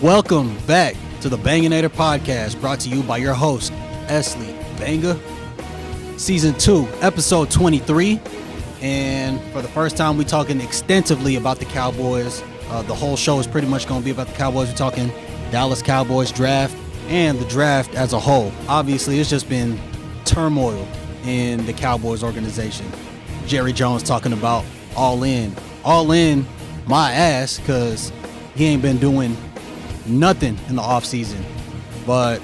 Welcome back to the Banganator podcast, brought to you by your host, Esley Banga. Season 2, episode 23. And for the first time, we're talking extensively about the Cowboys. The whole show is pretty much going to be about the Cowboys. We're talking Dallas Cowboys draft and the draft as a whole. Obviously, it's just been turmoil in the Cowboys organization. Jerry Jones talking about all in my ass, because he ain't been doing nothing in the offseason. But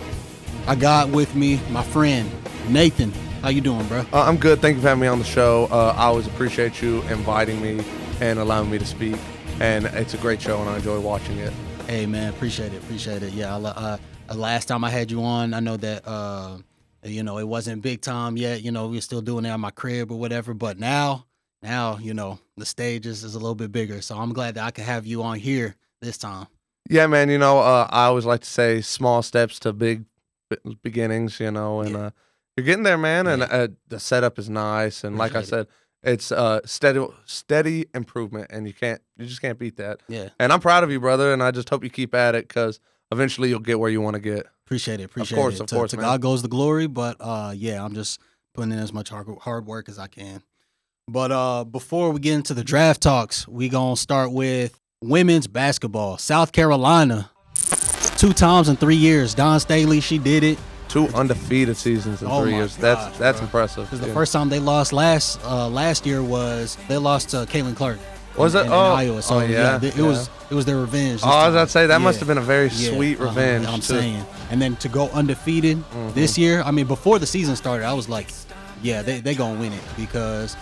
I got with me my friend Nathan. How you doing, bro? I'm good. Thank you for having me on the show. I always appreciate you inviting me and allowing me to speak. And it's a great show, and I enjoy watching it. Hey, man, appreciate it. Yeah, last time I had you on, I know that it wasn't big time yet. We were still doing it at my crib or whatever. But now, the stage is a little bit bigger. So I'm glad that I could have you on here this time. Yeah, man. I always like to say small steps to big beginnings. And you're getting there, man. Yeah. And the setup is nice. And like I said, it's steady improvement, and you just can't beat that. Yeah. And I'm proud of you, brother. And I just hope you keep at it, because eventually you'll get where you want to get. Appreciate it. Of course, To man. God goes the glory. But I'm just putting in as much hard work as I can. But before we get into the draft talks, we gonna start with women's basketball. South Carolina, 2 times in 3 years. Dawn Staley, she did it. 2 undefeated seasons in 3 years. Gosh, That's bro. impressive. Because the first time they lost last year was they lost to Caitlin Clark. Was it? In Iowa. So it was their revenge. I was about to say that must have been a very sweet revenge. I'm saying, and then to go undefeated this year. I mean, before the season started, I was like, yeah, they gonna win it, because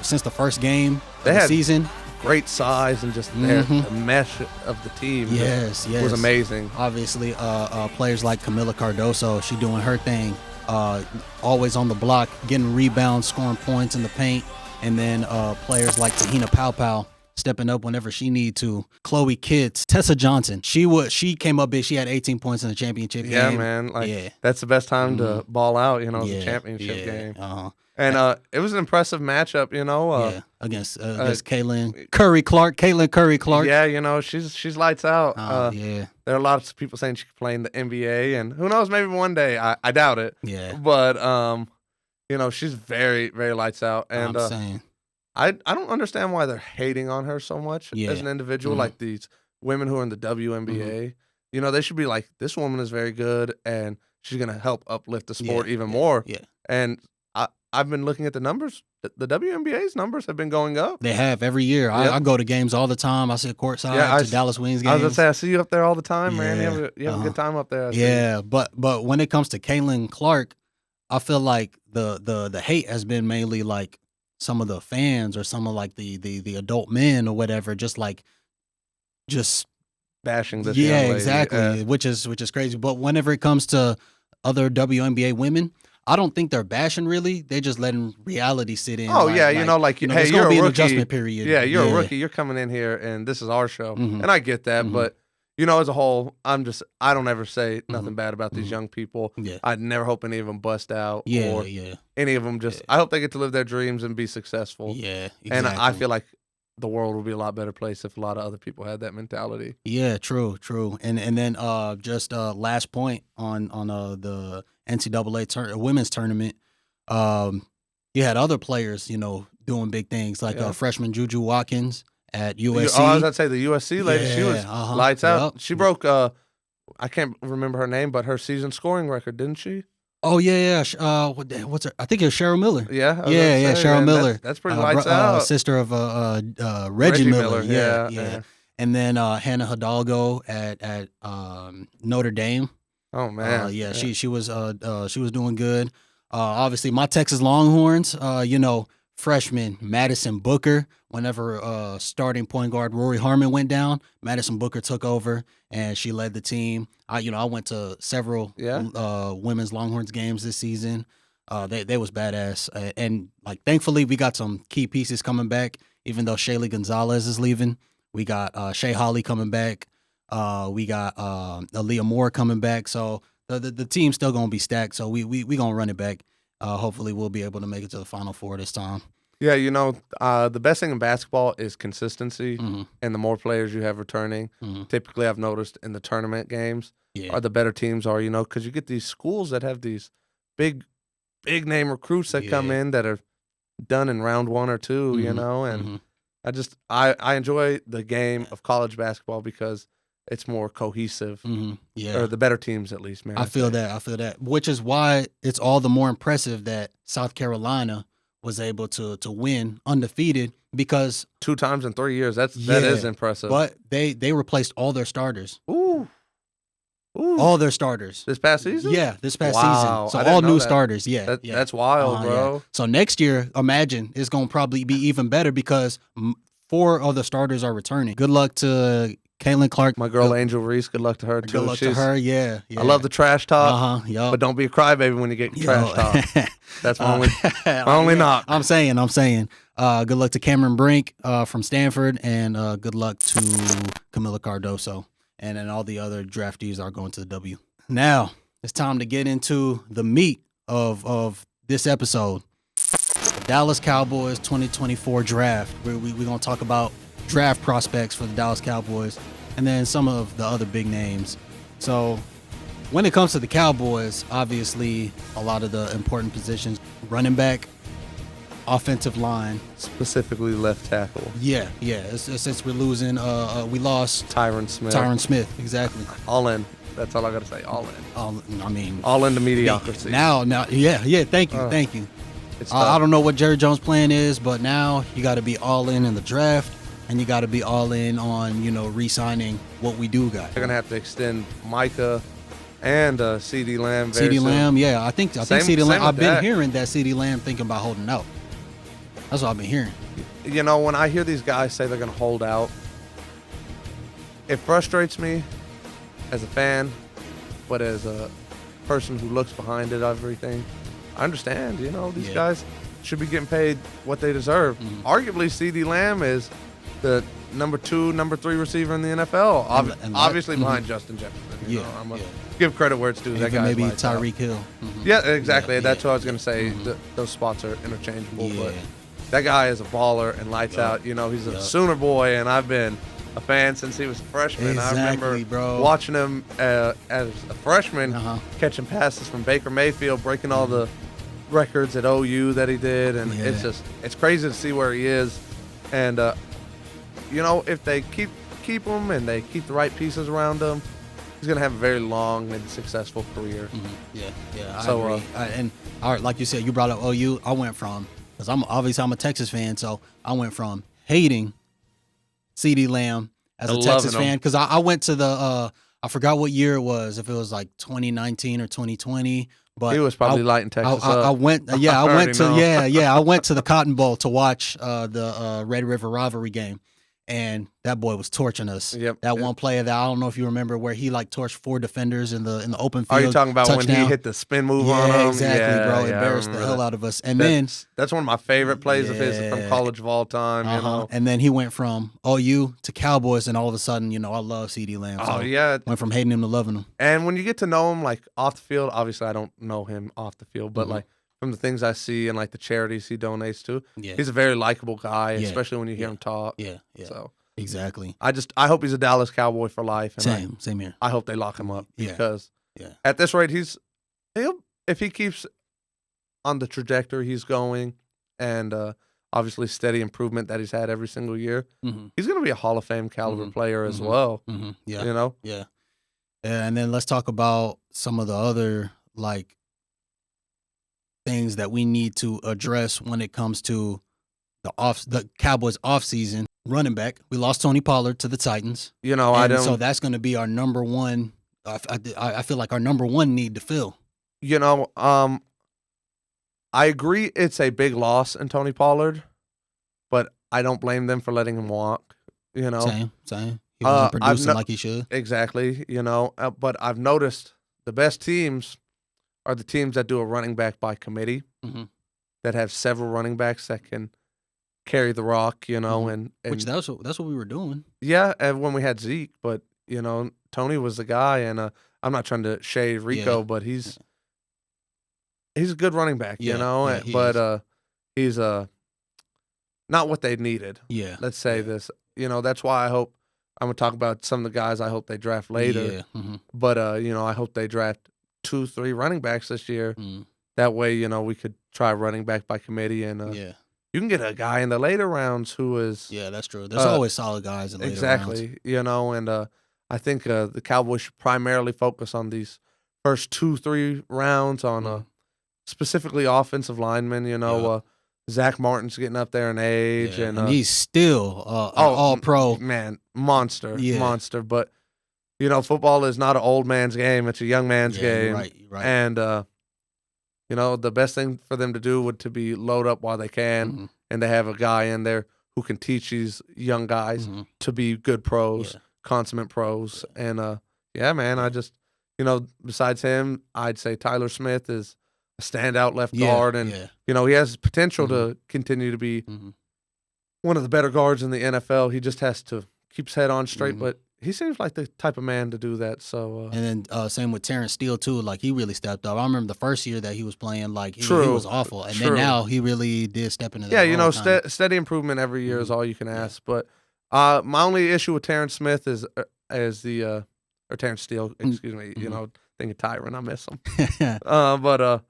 since the first game of the season. Great size and just the mesh of the team. Yes. Was amazing. Obviously, players like Camila Cardoso, she doing her thing, always on the block, getting rebounds, scoring points in the paint, and then players like Tahina Paopao stepping up whenever she need to. Chloe Kitts, Tessa Johnson, she came up big. She had 18 points in the championship game. Yeah, man. That's the best time to ball out. The championship game. And it was an impressive matchup, against Caitlin Curry Clark. Yeah, she's lights out. There are a lot of people saying she could play in the NBA, and who knows, maybe one day. I doubt it. Yeah. But she's very, very lights out. And I'm saying, I don't understand why they're hating on her so much as an individual. Like these women who are in the WNBA, they should be like, this woman is very good, and she's gonna help uplift the sport even more. Yeah. And I've been looking at the numbers. The WNBA's numbers have been going up. They have every year. I go to games all the time. I sit courtside to Dallas Wings games. I was gonna say, I see you up there all the time, man. You have a good time up there. But when it comes to Caitlin Clark, I feel like the hate has been mainly like some of the fans or some of like the adult men or whatever, just bashing this young lady. Exactly, which is crazy. But whenever it comes to other WNBA women, I don't think they're bashing really. They're just letting reality sit in. Oh, hey, there's you're gonna be a an rookie. adjustment period. Yeah, you're a rookie. You're coming in here, and this is our show, and I get that. But as a whole, I don't ever say nothing bad about these young people. Yeah. I'd never hope any of them bust out. Or Yeah. any of them I hope they get to live their dreams and be successful. Yeah, exactly. And I feel like the world would be a lot better place if a lot of other people had that mentality. Yeah, true. And then just last point on the NCAA women's tournament. You had other players, doing big things like freshman Juju Watkins at USC. I was about to say the USC lady. She was lights out. Yep. She broke. I can't remember her name, but her season scoring record, didn't she? Oh yeah. What's her? I think it was Cheryl Miller. Yeah. Cheryl Miller. That's pretty lights out. Sister of Reggie Miller. Yeah. And then Hannah Hidalgo at Notre Dame. Oh man. She was doing good. Obviously, my Texas Longhorns. Freshman Madison Booker. Whenever starting point guard Rory Harmon went down, Madison Booker took over and she led the team. I went to several women's Longhorns games this season. They was badass, and like thankfully we got some key pieces coming back. Even though Shaylee Gonzalez is leaving, we got Shay Holly coming back. We got Aaliyah Moore coming back. So the team's still gonna be stacked. So we gonna run it back. Hopefully we'll be able to make it to the Final Four this time. Yeah, the best thing in basketball is consistency, Mm-hmm. and the more players you have returning, typically I've noticed in the tournament games, Yeah. are the better teams are, because you get these schools that have these big name recruits that come Yeah. in that are done in round 1 or 2, and I enjoy the game of college basketball because it's more cohesive. Yeah. Or the better teams, at least, man. I feel that. Which is why it's all the more impressive that South Carolina was able to win undefeated, because 2 times in 3 years. That is impressive. But they replaced all their starters. Ooh. All their starters. This past season? Yeah, this past Wow. season. So all new starters. Yeah, That's wild, bro. Yeah. So next year, imagine, it's going to probably be even better because 4 of the starters are returning. Good luck to Caitlin Clark. My girl Angel Reese, good luck to her too. Good luck to her, yeah. I love the trash talk, but don't be a crybaby when you get trash talk. That's my only knock. I'm saying. Good luck to Cameron Brink from Stanford, and good luck to Camila Cardoso. And then all the other draftees are going to the W. Now, it's time to get into the meat of this episode. The Dallas Cowboys 2024 draft. We're going to talk about draft prospects for the Dallas Cowboys, and then some of the other big names. So when it comes to the Cowboys, obviously a lot of the important positions: running back, offensive line, specifically left tackle. Yeah. Since we're losing, we lost Tyron Smith. Exactly. All in. That's all I got to say. All in. All into mediocrity. Now, yeah. Thank you. I don't know what Jerry Jones' plan is, but now you got to be all in the draft, and you got to be all in on re-signing what we do got. They're gonna have to extend Micah and CeeDee Lamb. CeeDee Lamb, yeah. I think CeeDee Lamb. I've been hearing that CeeDee Lamb thinking about holding out. That's what I've been hearing. When I hear these guys say they're going to hold out, it frustrates me as a fan, but as a person who looks behind it, everything, I understand. These guys should be getting paid what they deserve. Arguably, CeeDee Lamb is the number 2, number 3 receiver in the NFL, obviously behind Justin Jefferson. I'm going to give credit where it's due. That guy maybe Tyreek Hill. Yeah, exactly. That's what I was going to say. Those spots are interchangeable, but that guy is a baller and lights out. He's a Sooner boy, and I've been a fan since he was a freshman. Exactly, I remember watching him as a freshman, catching passes from Baker Mayfield, breaking all the records at OU that he did, and it's crazy to see where he is. And if they keep him and they keep the right pieces around him, he's gonna have a very long and successful career. Yeah. So, I agree. Like you said, you brought up OU. I went from, because I'm a Texas fan, so I went from hating CeeDee Lamb as a Texas fan, because I went to the I forgot what year it was, if it was like 2019 or 2020. But he was probably lighting Texas up. I went to the Cotton Bowl to watch the Red River rivalry game. And that boy was torching us. One play that I don't know if you remember, where he torched 4 defenders in the open field. Are you talking about touchdown? When he hit the spin move on him? Exactly, bro. Embarrassed the hell out of us. And that's one of my favorite plays of his from college of all time. And then he went from OU to Cowboys, and all of a sudden, I love CeeDee Lamb. So went from hating him to loving him. And when you get to know him off the field, obviously I don't know him off the field, but from the things I see and the charities he donates to, he's a very likable guy, especially when you hear him talk. So. Exactly. I hope he's a Dallas Cowboy for life. And same here. I hope they lock him up because at this rate, if he keeps on the trajectory he's going, and obviously steady improvement that he's had every single year, he's going to be a Hall of Fame caliber player as well. Yeah. And then let's talk about some of the other things that we need to address when it comes to the Cowboys offseason. Running back, we lost Tony Pollard to the Titans. So that's going to be our number one. I feel like our number one need to fill. I agree it's a big loss in Tony Pollard, but I don't blame them for letting him walk. Same. He wasn't producing like he should. Exactly. But I've noticed the best teams are the teams that do a running back by committee, that have several running backs that can carry the rock, and which that's what we were doing. Yeah, and when we had Zeke, but Tony was the guy, and I'm not trying to shade Rico, but he's a good running back, but he's not what they needed. Yeah. Let's say this. That's why I hope I'm gonna talk about some of the guys I hope they draft later. Yeah. Mm-hmm. But I hope they draft 2-3 running backs this year. Mm. That way, we could try running back by committee, and you can get a guy in the later rounds who is that's true. There's always solid guys in later rounds. Exactly. And I think the Cowboys should primarily focus on these first 2-3 rounds on specifically offensive linemen. Zach Martin's getting up there in age, and he's still all pro. Man, monster. But football is not an old man's game; it's a young man's game. Right. And the best thing for them to do would to be load up while they can, and they have a guy in there who can teach these young guys to be good pros, consummate pros. And man, I just besides him, I'd say Tyler Smith is a standout left guard, and he has potential to continue to be one of the better guards in the NFL. He just has to keep his head on straight, but he seems like the type of man to do that. So and then same with Terrence Steele too. Like he really stepped up. I remember the first year that he was playing, like he was awful, and then now he really did step into that. Yeah, steady improvement every year is all you can ask. But my only issue with Terrence Smith is or Terrence Steele, excuse me. Thinking Tyron, I miss him. But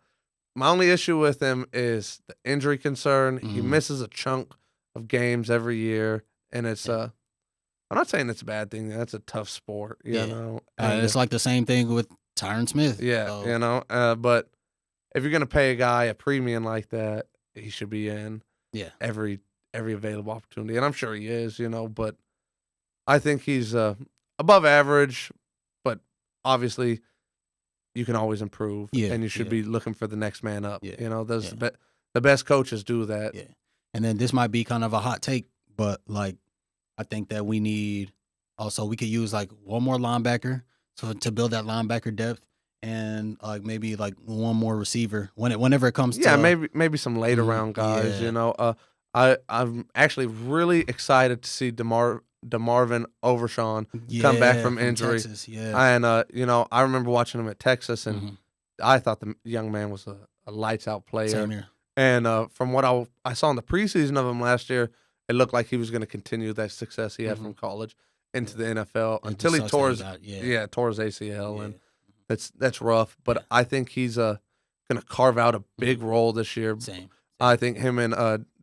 my only issue with him is the injury concern. He misses a chunk of games every year, and it's I'm not saying it's a bad thing. That's a tough sport, you know. And it's like the same thing with Tyron Smith. Yeah, so. But if you're gonna pay a guy a premium like that, he should be in every available opportunity, and I'm sure he is, But I think he's above average, but obviously you can always improve, and you should be looking for the next man up. Yeah. The best coaches do that. Yeah, and then this might be kind of a hot take, but like I think that we could use like one more linebacker to build that linebacker depth, and like maybe like one more receiver whenever it comes to maybe some later round guys. I'm actually really excited to see DeMarvin Overshawn come back from injury. Texas, and I remember watching him at Texas, and I thought the young man was a lights out player. Same here. And from what I saw in the preseason of him last year, it looked like he was going to continue that success he had from college into the NFL until he tore his ACL, and that's rough. But I think he's going to carve out a big role this year. Same. I think him and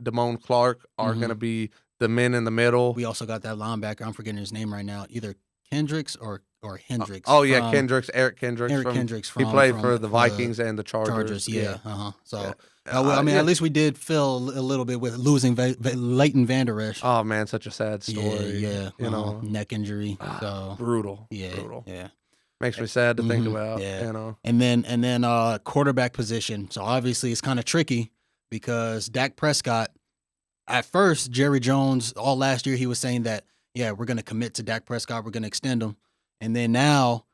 Damone Clark are going to be the men in the middle. We also got that linebacker. I'm forgetting his name right now. Either Kendricks or Hendricks. Kendricks. Eric Kendricks. He played for the Vikings and the Chargers. So, at least we did feel a little bit with losing Leighton Vander Esch. Oh, man, such a sad story. Neck injury. So brutal. Brutal. Makes me sad to think about. And then quarterback position. So obviously it's kind of tricky because Dak Prescott. At first, Jerry Jones, all last year, he was saying that, we're going to commit to Dak Prescott. We're going to extend him. And then now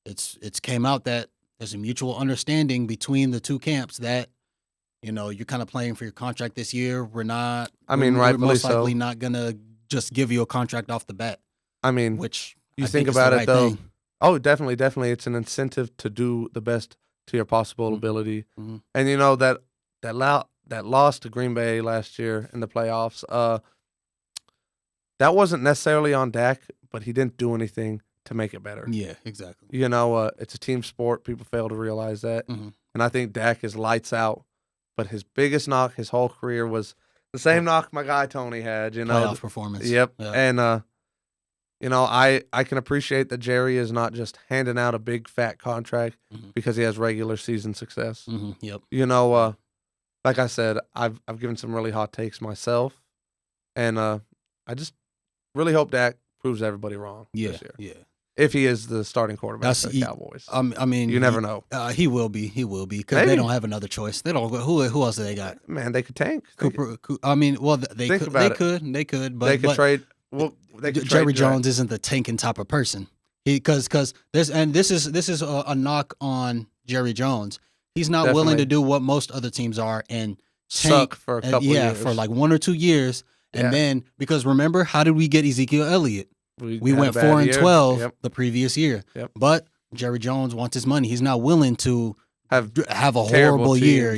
it's came out that there's a mutual understanding between the two camps that, you're kind of playing for your contract this year. We're not. We're most likely not going to just give you a contract off the bat. Which you think about it, though. Thing. Oh, definitely. It's an incentive to do the best to your possible ability. And, that loss to Green Bay last year in the playoffs, that wasn't necessarily on Dak, but he didn't do anything to make it better. Yeah, exactly. It's a team sport. People fail to realize that. And I think Dak is lights out, but his biggest knock his whole career was the same knock my guy Tony had, Playoff performance. Yep. And, I can appreciate that Jerry is not just handing out a big fat contract because he has regular season success. Yep. Like I said, I've given some really hot takes myself, and I just really hope Dak proves everybody wrong this year. Yeah. If he is the starting quarterback for the Cowboys. You never know. He will be because they don't have another choice. They don't. Who else do they got? Man, they could tank. They could, but they could trade. Well, Jerry Jones isn't the tanking type of person. Because this is a knock on Jerry Jones. He's not willing to do what most other teams are and suck for a couple years. For like 1 or 2 years. And then, because remember, how did we get Ezekiel Elliott? We went 4-12 the previous year. Yep. But Jerry Jones wants his money. He's not willing to have a horrible year.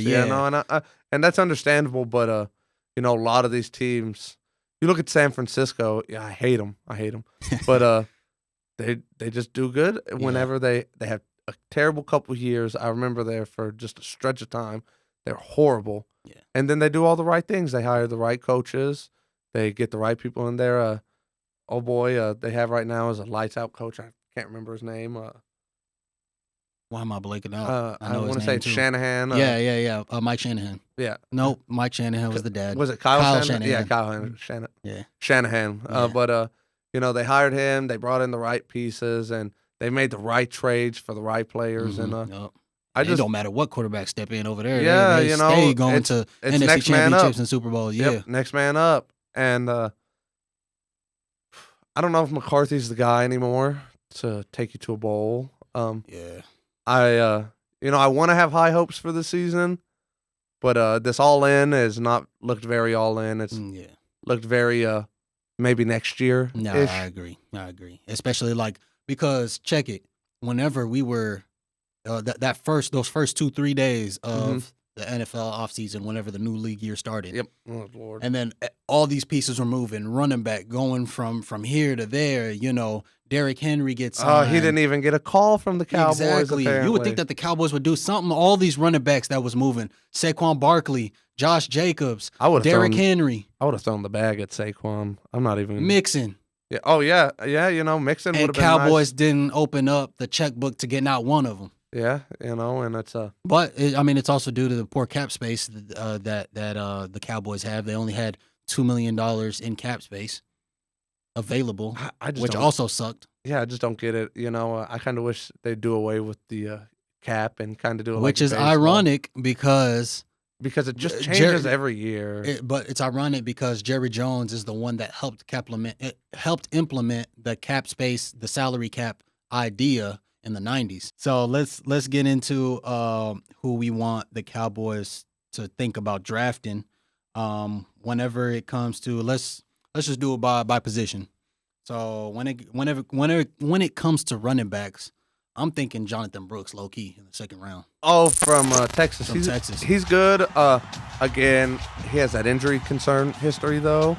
And that's understandable. But a lot of these teams. You look at San Francisco. Yeah, I hate them. But they just do good whenever they have a terrible couple years. I remember there for just a stretch of time, they're horrible. Yeah. And then they do all the right things. They hire the right coaches. They get the right people in there. They have right now is a lights out coach. I can't remember his name. Why am I blanking out? I want to say Shanahan. Yeah. Mike Shanahan. Yeah. Nope. Mike Shanahan was the dad. Was it Kyle Shanahan? Yeah, Kyle Shanahan. Yeah. Shanahan. Yeah. But they hired him. They brought in the right pieces, and they made the right trades for the right players. Mm-hmm. And it don't matter what quarterback step in over there. Yeah, they stay going to it's NFC next man championships up. and Super Bowls. Yeah. Yep, next man up. And I don't know if McCarthy's the guy anymore to take you to a bowl. Yeah. I want to have high hopes for the season, but this all in has not looked very all in. It's looked very maybe next year. No, I agree. Especially because check it. Whenever we were those first 2-3 days of the NFL offseason, whenever the new league year started. Yep. Oh Lord. And then all these pieces were moving, running back, going from here to there. Derrick Henry gets signed. He didn't even get a call from the Cowboys. Exactly. Apparently. You would think that the Cowboys would do something. All these running backs that was moving. Saquon Barkley, Josh Jacobs, Derrick Henry. I would have thrown the bag at Saquon. I'm not even Mixon. Yeah. Oh yeah. Mixon would have been Cowboys nice. Didn't open up the checkbook to get out one of them. Yeah, and it's But it's also due to the poor cap space that the Cowboys have. They only had $2 million in cap space available, which also sucked. Yeah, I just don't get it. I kind of wish they'd do away with the cap and kind of do it. Which is ironic because it just changes every year. But it's ironic because Jerry Jones is the one that helped implement the cap space, the salary cap idea in the 90s. So let's get into who we want the Cowboys to think about drafting. Whenever it comes to let's just do it by position. So when it comes to running backs, I'm thinking Jonathan Brooks low key in the second round. Oh, from Texas. Texas. He's good. Again, he has that injury concern history though,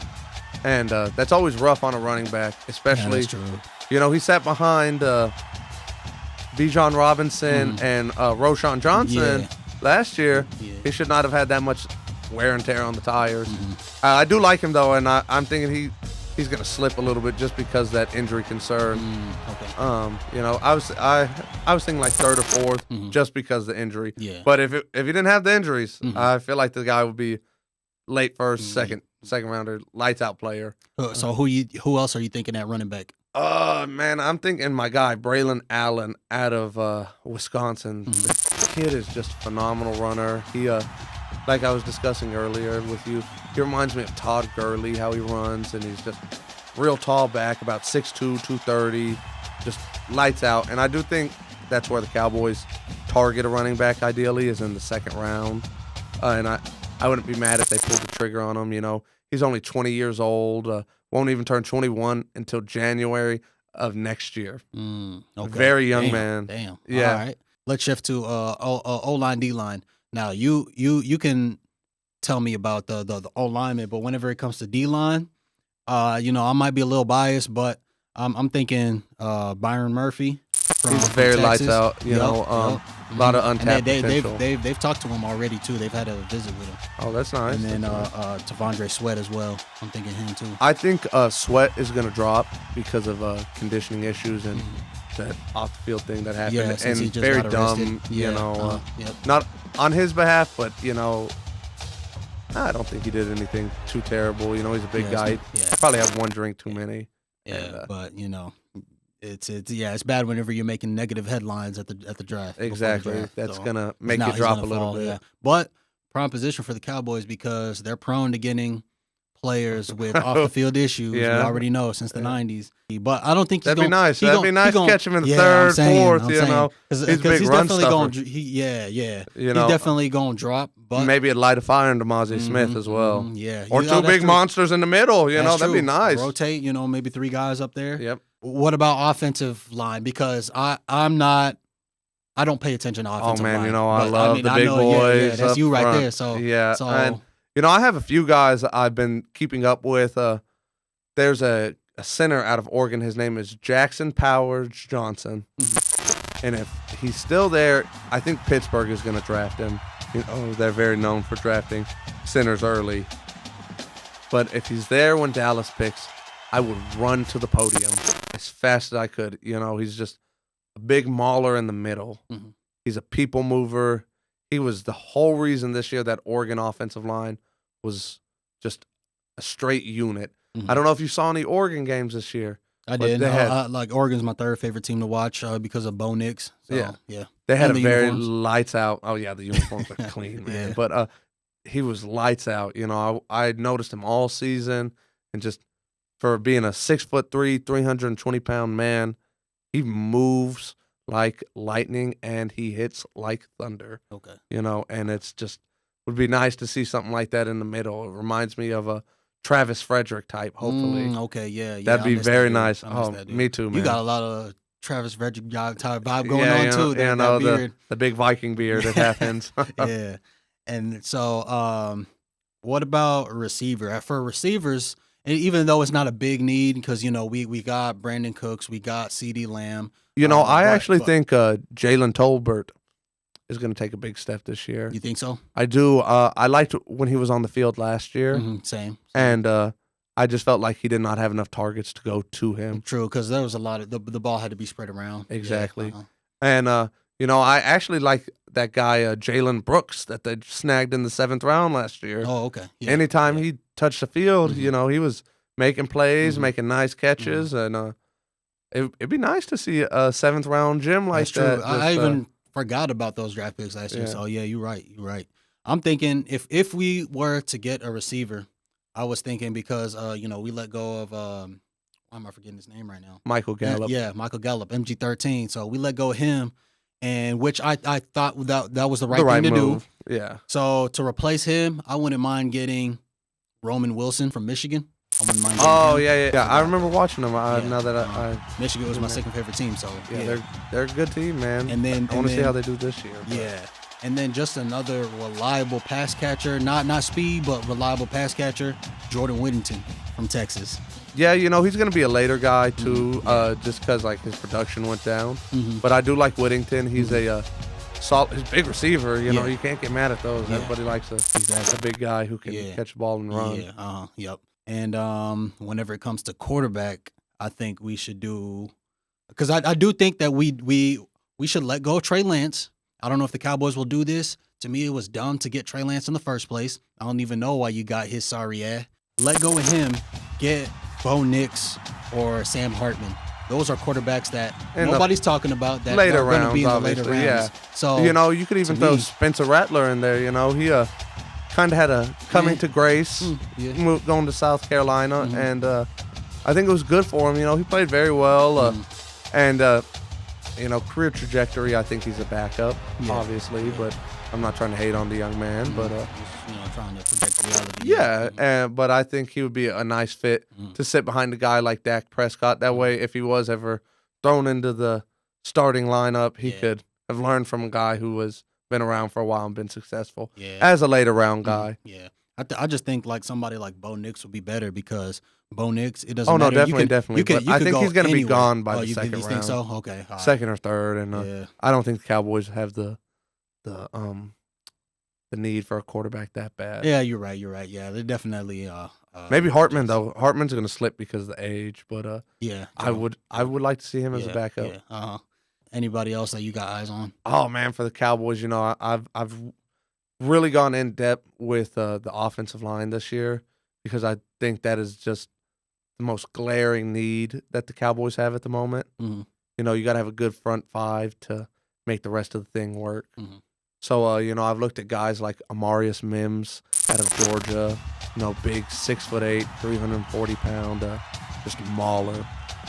and that's always rough on a running back, especially. Yeah, that's true. He sat behind Bijan Robinson and Roshan Johnson last year. Yeah. He should not have had that much wear and tear on the tires. I do like him though, and I'm thinking he's going to slip a little bit just because of that injury concern. Okay. I was thinking like third or fourth just because of the injury. Yeah. But if he didn't have the injuries, I feel like the guy would be late first, second rounder, lights out player. So who else are you thinking at running back? Man, I'm thinking my guy Braylon Allen out of Wisconsin. The kid is just a phenomenal runner. He like I was discussing earlier with you, he reminds me of Todd Gurley, how he runs, and he's just real tall back, about 6'2", 230, just lights out. And I do think that's where the Cowboys target a running back ideally is in the second round. And I wouldn't be mad if they pulled the trigger on him. He's only 20 years old, won't even turn 21 until January of next year. Okay. Very young man. Damn. Yeah. All right. Let's shift to O-line, D-line. Now, you can tell me about the O-lineman, but whenever it comes to D-line, I might be a little biased, but I'm thinking Byron Murphy. He's very Texas. lights out, a lot of untapped potential. They've talked to him already, too. They've had a visit with him. Oh, that's nice. And then Tavondre Sweat as well. I'm thinking him, too. I think Sweat is going to drop because of conditioning issues and that off-the-field thing that happened. Yeah, and he just very got dumb, arrested. Not on his behalf, but, I don't think he did anything too terrible. He's a big guy. Probably have one drink too many. Yeah, but, it's bad whenever you're making negative headlines at the draft. Exactly. Draft. That's so gonna make you drop a little bit. Yeah. But prime position for the Cowboys because they're prone to getting players with off the field issues. Yeah. We already know since the 90s. But I don't think that'd be nice. That'd be nice to catch him in the third, fourth. He's a big run stuffer. He's definitely going to drop. But maybe a light a fire into Mozzie Smith as well. Yeah. Or two big monsters in the middle. That'd be nice. Rotate. Maybe three guys up there. Yep. What about offensive line? Because I don't pay attention to offensive line. I love the big boys. Yeah, that's you right front. there. So yeah, so I have a few guys I've been keeping up with. There's a center out of Oregon. His name is Jackson Powers Johnson. And if he's still there, I think Pittsburgh is going to draft him. They're very known for drafting centers early. But if he's there when Dallas picks, I would run to the podium as fast as I could. He's just a big mauler in the middle. He's a people mover. He was the whole reason this year that Oregon offensive line was just a straight unit. I don't know if you saw any Oregon games this year. I did. Oregon's my third favorite team to watch because of Bo Nix. So, yeah. They had a very lights out. Oh, yeah, the uniforms are clean, man. Yeah. But he was lights out. I noticed him all season, and just for being a 6'3", 320-pound man, he moves like lightning and he hits like thunder. Okay. And it's just would be nice to see something like that in the middle. It reminds me of a Travis Frederick type, hopefully. Okay, yeah. That'd be very nice. Oh, me too, man. You got a lot of Travis Frederick type vibe going on, too. That beard. The big Viking beard that happens. Yeah. And so what about a receiver? For receivers, even though it's not a big need because, we got Brandon Cooks, we got CeeDee Lamb. I actually think Jalen Tolbert is going to take a big step this year. You think so? I do. I liked when he was on the field last year. Same. And I just felt like he did not have enough targets to go to him. True, because there was a lot of the ball had to be spread around. Exactly. Yeah, And, I actually like that guy, Jalen Brooks, that they snagged in the 7th round last year. Oh, okay. Yeah. Anytime he touched the field, he was making plays, making nice catches, and it'd be nice to see a 7th round gem like that. True. I even forgot about those draft picks last year. So yeah, you're right. I'm thinking if we were to get a receiver, I was thinking because we let go of why am I forgetting his name right now? Michael Gallup. Yeah, Michael Gallup, MG13. So we let go of him, and which I thought that was the right thing to move. do. Yeah. So to replace him, I wouldn't mind getting Roman Wilson from Michigan. I wouldn't mind getting him. Yeah. I remember watching them. Now that Michigan was my second favorite team. So they're a good team, man. And then I want to see how they do this year. But. Yeah. And then just another reliable pass catcher, not speed, but reliable pass catcher, Jordan Whittington from Texas. Yeah, he's going to be a later guy too, just because his production went down. But I do like Whittington. He's a solid, he's a big receiver. You can't get mad at those. Yeah. Everybody likes a big guy who can catch the ball and run. Yeah. Yep. And whenever it comes to quarterback, I think we should do because I do think that we should let go of Trey Lance. I don't know if the Cowboys will do this. To me, it was dumb to get Trey Lance in the first place. I don't even know why you got his sorry ass. Let go of him. Get Bo Nix or Sam Hartman. Those are quarterbacks that nobody's talking about that later are going to be in the obviously, later rounds. Yeah. So you could even throw Spencer Rattler in there. He kind of had a coming to grace, going to South Carolina, and I think it was good for him. He played very well, and career trajectory. I think he's a backup, obviously, but I'm not trying to hate on the young man, but trying to project reality. Yeah, but I think he would be a nice fit to sit behind a guy like Dak Prescott. That way, if he was ever thrown into the starting lineup, he could have learned from a guy who was been around for a while and been successful as a later round guy. Yeah, I just think somebody like Bo Nix would be better because Bo Nix, it doesn't matter. Definitely. But I think he's going to be gone by the second round. You think so? Okay. Second or third, and I don't think the Cowboys have the need for a quarterback that bad. Yeah, you're right. Yeah, they definitely. Maybe Hartman though. Hartman's going to slip because of the age, but I would like to see him as a backup. Yeah. Anybody else that you got eyes on? Oh man, for the Cowboys, I've really gone in depth with the offensive line this year because I think that is just the most glaring need that the Cowboys have at the moment. You got to have a good front five to make the rest of the thing work. So I've looked at guys like Amarius Mims out of Georgia, big 6'8", 340-pound, just mauler.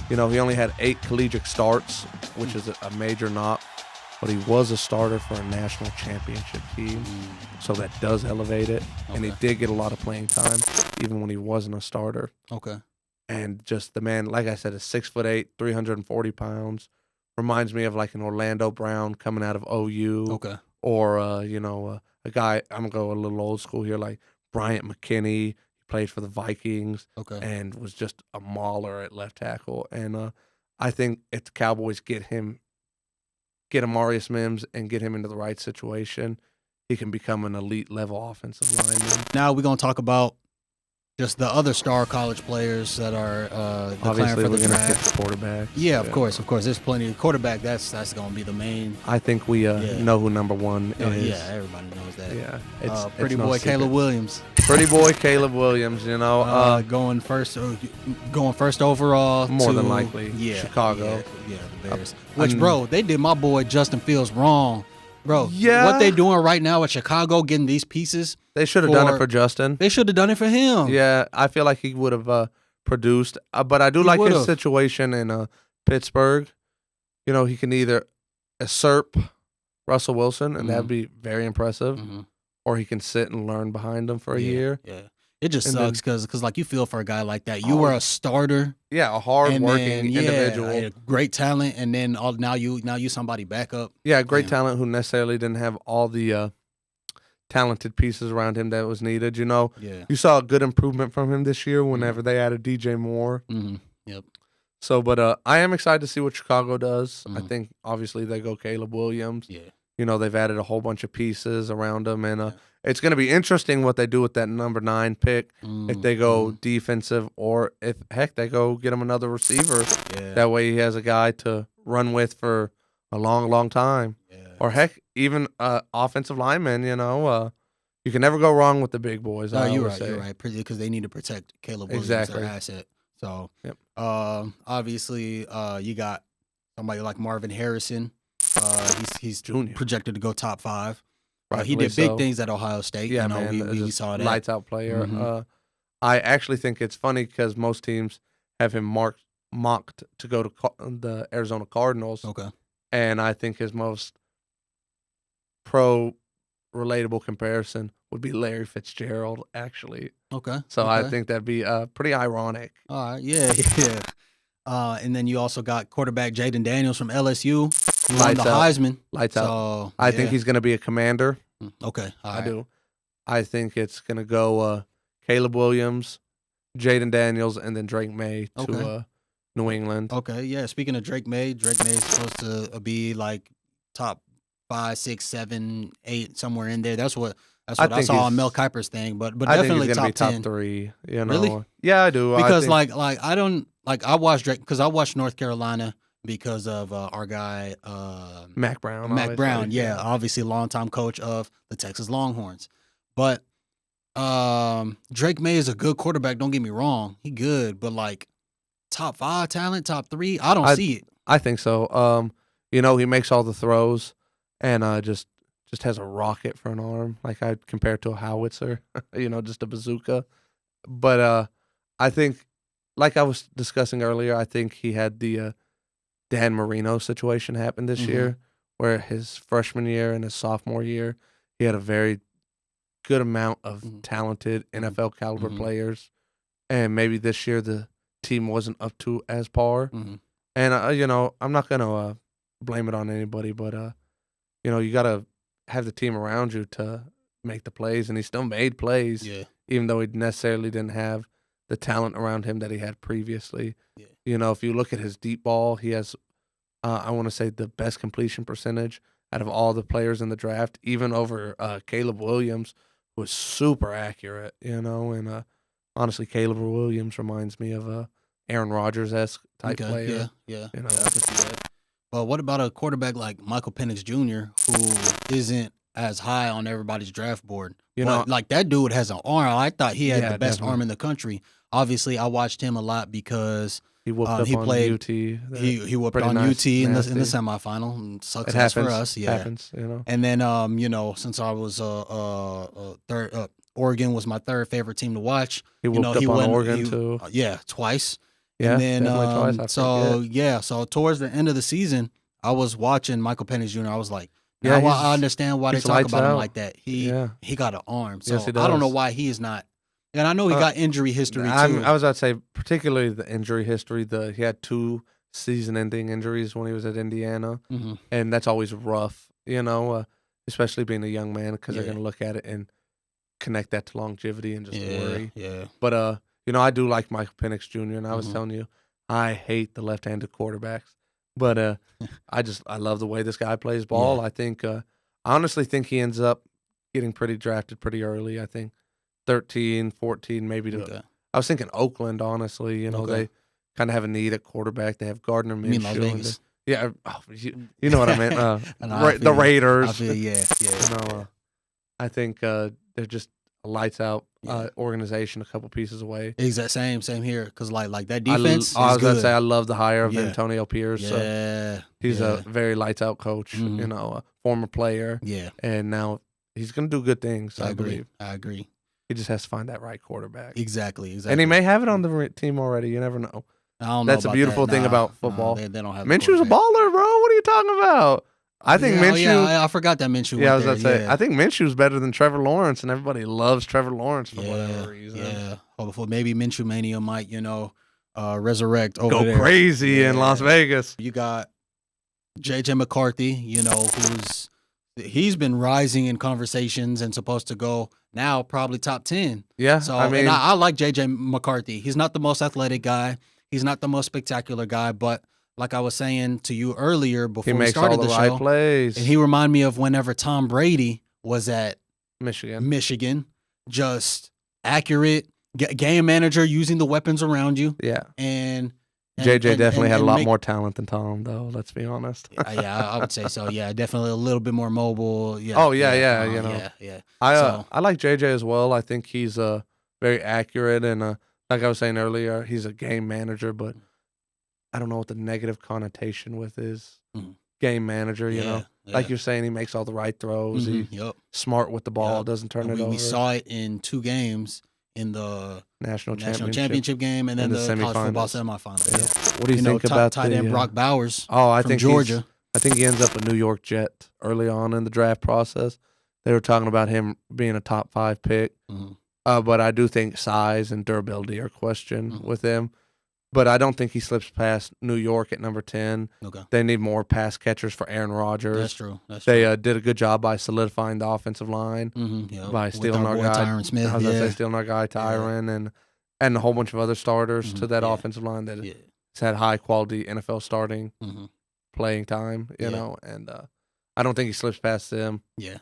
He only had 8 collegiate starts, which is a major knock, but he was a starter for a national championship team, so that does elevate it. Okay. And he did get a lot of playing time, even when he wasn't a starter. Okay. And just the man, like I said, is 6'8", 340 pounds. Reminds me of like an Orlando Brown coming out of OU. Okay. Or, a guy, I'm going to go a little old school here, like Bryant McKinney. He played for the Vikings Okay. and was just a mauler at left tackle. And I think if the Cowboys get Amarius Mims and get him into the right situation, he can become an elite level offensive lineman. Now we're going to talk about just the other star college players that are Obviously, for we're the going to hit draft. the quarterback. Yeah, of course. There's plenty of quarterback. That's going to be the main. I think we know who number one is. Yeah, everybody knows that. Yeah, pretty it's no boy secret. Caleb Williams. Pretty boy Caleb Williams. Going first overall. More than likely, Chicago. Yeah, the Bears. Which, bro, they did my boy Justin Fields wrong. Bro, yeah. What they doing right now at Chicago, getting these pieces. They should have done it for Justin. They should have done it for him. Yeah, I feel like he would have produced. But I do like his situation in Pittsburgh. He can either usurp Russell Wilson, and that'd be very impressive, or he can sit and learn behind him for a year. Yeah. It just sucks because like you feel for a guy like that. You were a starter. Yeah, a hard-working individual. A great talent, and then now you somebody backup. Yeah, great talent who necessarily didn't have all the talented pieces around him that was needed. You saw a good improvement from him this year whenever they added DJ Moore. Yep. So, but I am excited to see what Chicago does. I think obviously they go Caleb Williams. Yeah. They've added a whole bunch of pieces around him, and it's going to be interesting what they do with that number 9 pick. If they go defensive, or if they go get him another receiver. Yeah. That way he has a guy to run with for a long, long time. Yeah. Or even offensive lineman. You can never go wrong with the big boys. You're right. Because they need to protect Caleb Williams, their asset. So, obviously, you got somebody like Marvin Harrison. He's Junior, projected to go top 5. Right, he did big things at Ohio State. Yeah, we saw that. Lights out player. I actually think it's funny because most teams have him mocked to go to the Arizona Cardinals. Okay. And I think his most relatable comparison would be Larry Fitzgerald, actually. Okay. So I think that'd be pretty ironic. All right. Yeah. And then you also got quarterback Jaden Daniels from LSU. He won the Heisman. Lights out. I think he's going to be a commander. Okay. I do. I think it's going to go Caleb Williams, Jaden Daniels, and then Drake May to New England. Okay. Yeah. Speaking of Drake May is supposed to be like top 5, 6, 7, 8, somewhere in there. That's what I saw on Mel Kiper's thing. But I definitely think he's gonna top be 10. Top 3. Really? Yeah, I do. Because I watched Drake because I watched North Carolina because of our guy Mac Brown. Mac Brown, yeah, obviously longtime coach of the Texas Longhorns. But Drake May is a good quarterback. Don't get me wrong, he good, but like top 5 talent, top 3, I don't see it. I think so. He makes all the throws, and just has a rocket for an arm. Like I'd compare it to a howitzer, just a bazooka. But I think, like I was discussing earlier, I think he had the Dan Marino situation happen this year, where his freshman year and his sophomore year, he had a very good amount of talented NFL caliber players, and maybe this year the team wasn't up to as par. And I'm not gonna blame it on anybody, but you gotta have the team around you to make the plays, and he still made plays, even though he necessarily didn't have the talent around him that he had previously. If you look at his deep ball, he has, I want to say, the best completion percentage out of all the players in the draft, even over Caleb Williams, who was super accurate, and honestly, Caleb Williams reminds me of Aaron Rodgers-esque type player. Yeah, I can see that. But what about a quarterback like Michael Penix Jr., who isn't as high on everybody's draft board? Like that dude has an arm. I thought he had the best arm in the country. Obviously, I watched him a lot because he whooped up on UT. He whooped on UT in the semifinal. And success for us. Yeah. Happens, And then since I was third, Oregon was my third favorite team to watch. He whooped up on Oregon too. Twice. Yeah, and then so towards the end of the season, I was watching Michael Penix Jr. I was like, I understand why they talk about him like that. He got an arm. So yes, he does. I don't know why he is not. And I know he got injury history too. I was about to say, particularly the injury history. He had 2 season-ending injuries when he was at Indiana, and that's always rough, especially being a young man, because they're going to look at it and connect that to longevity and just worry. Yeah. But I do like Michael Penix Jr. and I was telling you, I hate the left-handed quarterbacks, but I love the way this guy plays ball. Yeah. I think I honestly think he ends up getting drafted pretty early. I think 13, 14, maybe. I was thinking Oakland, honestly. They kind of have a need at quarterback. They have Gardner Minshew. You mean Las Vegas? Yeah, you know what I meant. The Raiders. I feel, yeah. I think they're just a lights out organization, a couple pieces away. Exactly, same here. Because like that defense. I was going to say I love the hire of Antonio Pierce. Yeah, he's a very lights out coach. A former player. Yeah, and now he's going to do good things. I believe. I agree. He just has to find that right quarterback. Exactly. And he may have it on the team already. You never know. I don't know. That's a beautiful thing about football. They don't have Minshew's a baller, bro. What are you talking about? I think Minshew. Yeah, I forgot that Minshew. Yeah, I was going to say. I think Minshew's better than Trevor Lawrence, and everybody loves Trevor Lawrence for whatever reason. Yeah. Hopefully, maybe Minshew Mania might, resurrect over Go there. Crazy in Las Vegas. You got J.J. McCarthy, he's been rising in conversations and supposed to go now probably top 10. Yeah, so I like J.J. McCarthy. He's not the most athletic guy. He's not the most spectacular guy, but like I was saying to you earlier before we started the show, right plays. And he reminded me of whenever Tom Brady was at Michigan, just accurate game manager, using the weapons around you. Yeah, and JJ definitely had a lot more talent than Tom, though. Let's be honest. I would say so. Yeah, definitely a little bit more mobile. Yeah. Oh yeah. I like JJ as well. I think he's very accurate and like I was saying earlier, he's a game manager, but I don't know what the negative connotation with is. Game manager, like you're saying, he makes all the right throws. He's smart with the ball, doesn't turn it over. We saw it in 2 games. In the national championship game and then the college football semifinals. Yeah. What do you think about tight end Brock Bowers? I think Georgia. I think he ends up a New York Jet early on in the draft process. They were talking about him being a top 5 pick, but I do think size and durability are questioned with him. But I don't think he slips past New York at number 10. Okay. They need more pass catchers for Aaron Rodgers. That's true. They did a good job by solidifying the offensive line by stealing our guy Tyron Smith. I was going to say stealing our guy Tyron and a whole bunch of other starters to that offensive line that has had high quality NFL starting playing time. You know, and I don't think he slips past them. Yeah.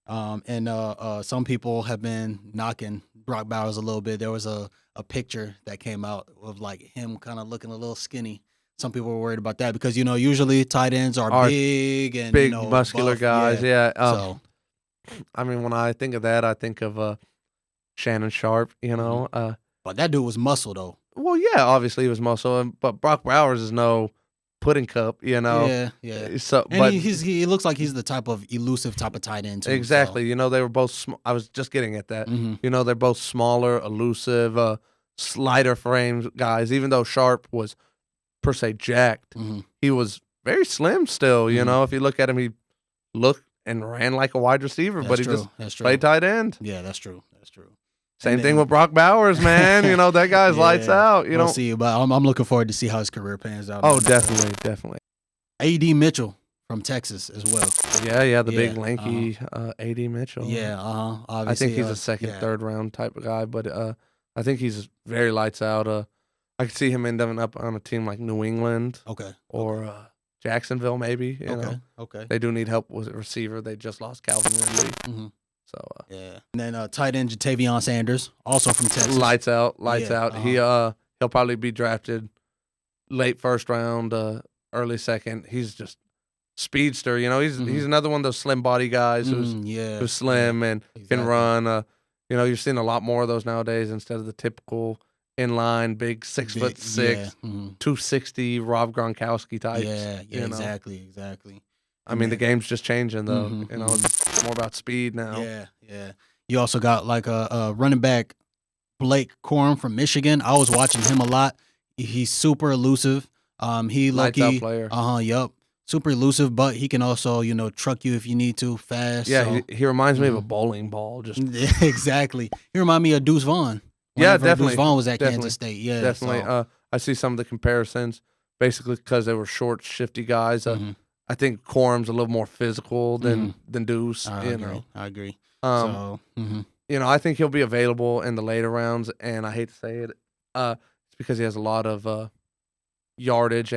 And some people have been knocking Brock Bowers a little bit. There was a picture that came out of like him kind of looking a little skinny. Some people were worried about that because usually tight ends are big and muscular buff. guys. So I mean, when I think of that, I think of Shannon Sharp. But that dude was muscle though. Well, yeah, obviously he was muscle, but Brock Bowers is no pudding cup, Yeah. So, and he looks like he's the type of elusive type of tight end too. Exactly. So. They were both. I was just getting at that. They're both smaller, elusive, slighter framed guys. Even though Sharp was per se jacked, he was very slim still. If you look at him, he looked and ran like a wide receiver, but he just played tight end. Yeah, that's true. Same thing with Brock Bowers, man. That guy's lights out. We'll see, but I'm looking forward to see how his career pans out. Oh, definitely. A.D. Mitchell from Texas as well. Yeah, the big lanky A.D. Mitchell. Yeah, obviously. I think he's a second, third round type of guy, but I think he's very lights out. I could see him ending up on a team like New England, or Jacksonville, maybe. Okay. They do need help with a receiver. They just lost Calvin Ridley. So and then tight end Jatavion Sanders, also from Texas. Lights out. He'll probably be drafted late first round, early second. He's just speedster. He's another one of those slim body guys who's slim and can run. You're seeing a lot more of those nowadays instead of the typical inline big 6'6", 260 Rob Gronkowski types. Yeah, exactly. I mean, the game's just changing, though. It's more about speed now. Yeah. You also got like a running back, Blake Corum from Michigan. I was watching him a lot. He's super elusive. He lights out player. Yep. Super elusive, but he can also, truck you if you need to, fast. Yeah, so. he reminds me of a bowling ball. Just exactly. He reminds me of Deuce Vaughn. Definitely. Deuce Vaughn was at Kansas State. Yeah, definitely. So. I see some of the comparisons, basically because they were short, shifty guys. I think Corum's a little more physical than Deuce. I agree. I think he'll be available in the later rounds, and I hate to say it, it's because he has a lot of yardage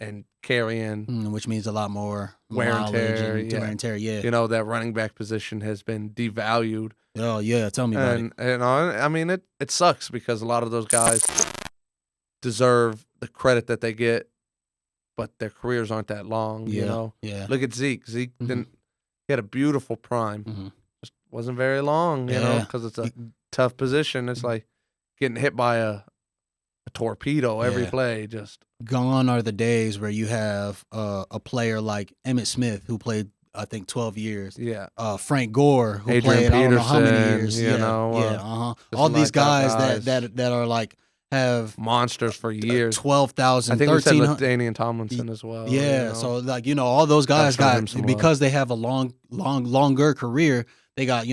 and carrying, which means a lot more wear and tear. Wear and tear. Yeah, that running back position has been devalued. Oh yeah, tell me about it. And I mean, it sucks because a lot of those guys deserve the credit that they get, but their careers aren't that long. Yeah. Look at Zeke. Zeke didn't. He had a beautiful prime. Just wasn't very long. Because it's a tough position. It's like getting hit by a torpedo every play. Just gone are the days where you have a player like Emmitt Smith who played, I think, 12 years. Yeah. Frank Gore who Adrian played I don't know how many Peterson, years. All these guys that are like have monsters for years. 12,000. I think we said 1,300 Danian Tomlinson as well. Yeah. So like all those guys got, because they have a longer career. They got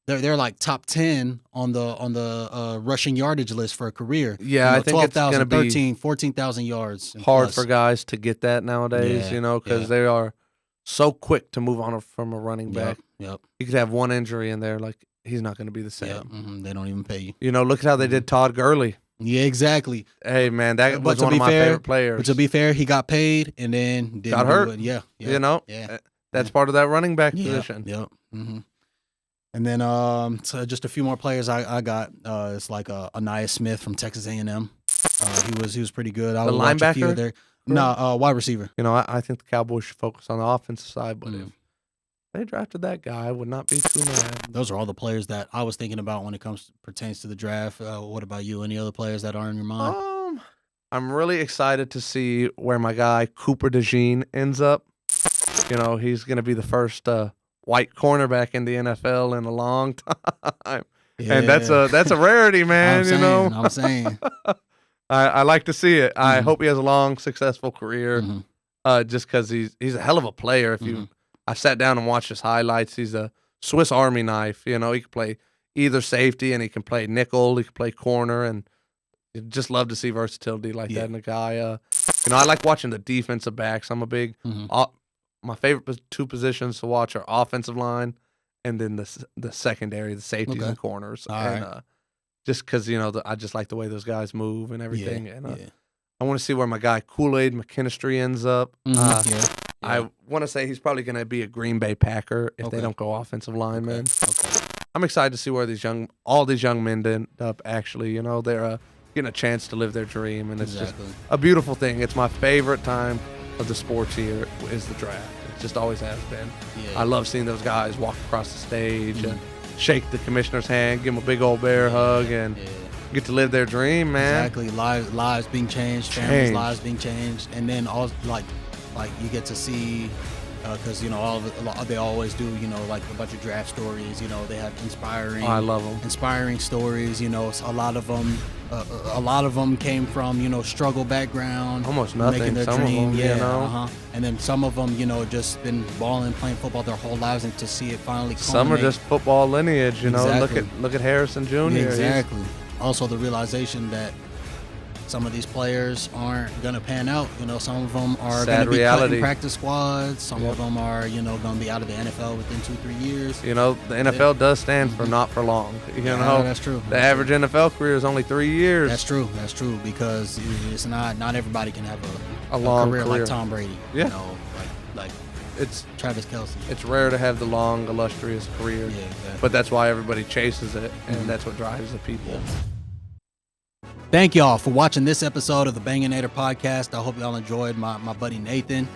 They're like top 10 on the rushing yardage list for a career. Yeah, I think 12,000, it's going to be 14,000 yards. Hard for guys to get that nowadays, because they are so quick to move on from a running back. Yep. You could have one injury in there, like he's not going to be the same. Yep. They don't even pay you. Look at how they did Todd Gurley. Yeah, exactly. Hey, man, that was one of my favorite players. But to be fair, he got paid and then got hurt. Yeah. That's part of that running back position. Yep. And then so just a few more players I got. It's like Anaya Smith from Texas A&M. He was pretty good. I the watch linebacker? a few there. No, wide receiver. I think the Cowboys should focus on the offensive side, but if they drafted that guy, I would not be too mad. Those are all the players that I was thinking about when it pertains to the draft. What about you? Any other players that are in your mind? I'm really excited to see where my guy Cooper DeJean ends up. He's going to be the first white cornerback in the NFL in a long time, and that's a rarity, man. I'm saying. I like to see it. I hope he has a long, successful career. Just because he's a hell of a player. I sat down and watched his highlights. He's a Swiss Army knife. He can play either safety and he can play nickel. He can play corner, and you just love to see versatility like that in a guy. I like watching the defensive backs. I'm a big. My favorite two positions to watch are offensive line, and then the secondary, the safeties and corners. Just because I just like the way those guys move and everything. I want to see where my guy Kool-Aid McKinstry ends up. I want to say he's probably going to be a Green Bay Packer if they don't go offensive lineman. I'm excited to see where all these young men end up. Actually, they're getting a chance to live their dream, and it's just a beautiful thing. It's my favorite time of the sports year is the draft. It just always has been. I love seeing those guys walk across the stage and shake the commissioner's hand, give him a big old bear hug, and get to live their dream, man. Exactly. Lives being changed, families' lives being changed, and then all like you get to see, because they always do, like a bunch of draft stories. They have inspiring. I love them. Inspiring stories. A lot of them came from struggle background. Almost nothing. Making their some dream. of them, And then some of them, just been balling, playing football their whole lives, and to see it finally. Some are just football lineage. Exactly. Look at Harrison Jr. Exactly. Also, the realization that some of these players aren't gonna pan out. Some of them are gonna be cut in practice squads. Some of them are, gonna be out of the NFL within 2-3 years. The NFL does stand for not for long. That's true. The average NFL career is only 3 years. That's true. That's true, because it's not everybody can have a long career like Tom Brady. Yeah. Like it's Travis Kelce. It's rare to have the long, illustrious career. Yeah, exactly. But that's why everybody chases it, and that's what drives the people. Yeah. Thank y'all for watching this episode of the Banganator podcast. I hope y'all enjoyed my buddy Nathan.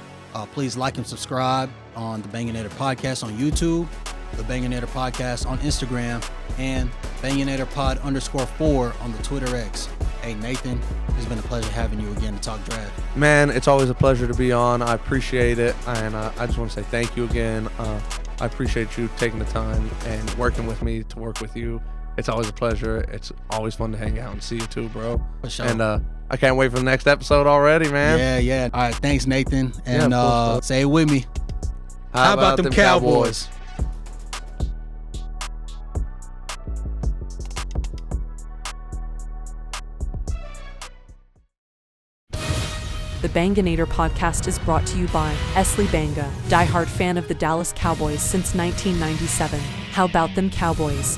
Please like and subscribe on the Banganator podcast on YouTube, the Banganator podcast on Instagram, and Banganator_4 on the Twitter X. Hey Nathan, it's been a pleasure having you again to talk draft. Man, it's always a pleasure to be on. I appreciate it, and I just want to say thank you again. I appreciate you taking the time and working with me to work with you. It's always a pleasure. It's always fun to hang out and see you too, bro. For sure. And I can't wait for the next episode already, man. Yeah. All right, thanks, Nathan. And say it with me. How about them Cowboys? The Banganator podcast is brought to you by Esley Banga, diehard fan of the Dallas Cowboys since 1997. How about them Cowboys?